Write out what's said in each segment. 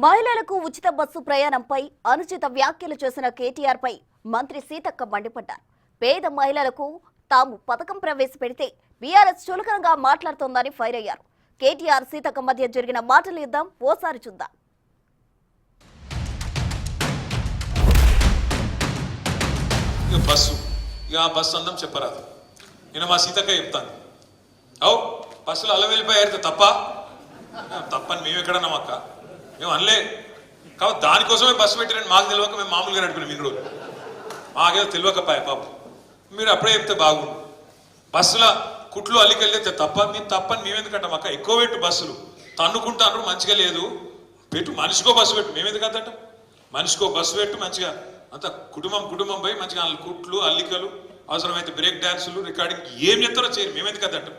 మహిళలకు ఉచిత బస్సు ప్రయాణంపై అనుచిత వ్యాఖ్యలు చేసిన కేటీఆర్ పై మంత్రి సీతక్క మండిపడ్డారు. పేద మహిళలకు తాము పథకం ప్రవేశపెడితే బీఆర్ఎస్ చులకనగా మాట్లాడుతోందని ఫైర్ అయ్యారు. కేటీఆర్ సీతక్క మధ్య జరిగిన మాటలు ఇద్దాం, ఓసారి చూద్దాం. బస్సు అందం చెప్పరాదు. నేను మా సీతక్క చెప్తాను. అవు బస్సులు అలా వెళ్ళిపోయారు తప్పని మేము ఎక్కడన్నాం అక్క, మేము అనలే. కాబట్టి దానికోసమే బస్సు పెట్టిరని మాకు తెలియక మేము మామూలుగా నడిపినాం. ఇన్ని రోజులు మాకేదో తెలియకపోయా పాపం. మీరు అప్పుడే చెప్తే బాగుండు. బస్సుల కుట్లు అల్లికెళ్ళితే మేము తప్పని మేము ఎందుకంటాం అక్క. ఎక్కువ పెట్టు బస్సులు తన్నుకుంటాను, మంచిగా లేదు పెట్టు. మనిషికో బస్సు పెట్టు, మేమెందుకు అంతటం. మనిషికో బస్సు పెట్టు, మంచిగా అంత కుటుంబం పోయి మంచిగా కుట్లు అల్లికలు, అవసరమైతే బ్రేక్ డాన్సులు, రికార్డింగ్ ఏం చెప్తారో చేయరు, మేమెందుకు అంతటం.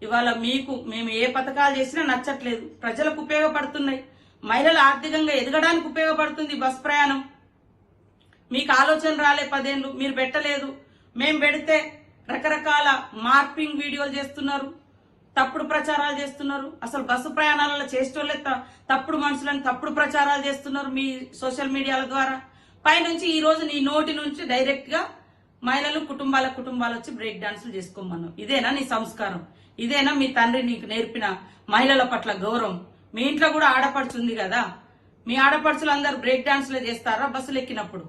ఇవాళ మేము ఏ పథకాలు చేసినా నచ్చట్లేదు. ప్రజలకు ఉపయోగపడుతున్నాయి, మహిళలు ఆర్థికంగా ఎదగడానికి ఉపయోగపడుతుంది బస్ ప్రయాణం. మీకు ఆలోచన రాలే, 10 ఏళ్ళు మీరు పెట్టలేదు. మేము పెడితే రకరకాల మార్పింగ్ వీడియోలు చేస్తున్నారు, తప్పుడు ప్రచారాలు చేస్తున్నారు. అసలు బస్సు ప్రయాణాలలో చేసేటోళ్ళే తప్పుడు మనుషులను తప్పుడు ప్రచారాలు చేస్తున్నారు మీ సోషల్ మీడియాల ద్వారా. పైనుంచి ఈ రోజు నీ నోటి నుంచి డైరెక్ట్ గా మహిళలు కుటుంబాలు వచ్చి బ్రేక్ డాన్సులు చేసుకోమన్నావు. ఇదేనా నీ సంస్కారం? ఇదేనా మీ తండ్రి నీకు నేర్పిన మహిళల పట్ల గౌరవం? మీ ఇంట్లో కూడా ఆడపడుచుంది కదా, మీ ఆడపడుచులు అందరు బ్రేక్ డాన్సులే చేస్తారా బస్సులు ఎక్కినప్పుడు?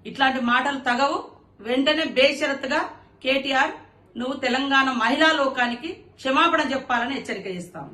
ఇట్లాంటి మాటలు తగవు. వెంటనే బేషరతుగా కేటీఆర్ నువ్వు తెలంగాణ మహిళా లోకానికి క్షమాపణ చెప్పాలని హెచ్చరిక చేస్తాము.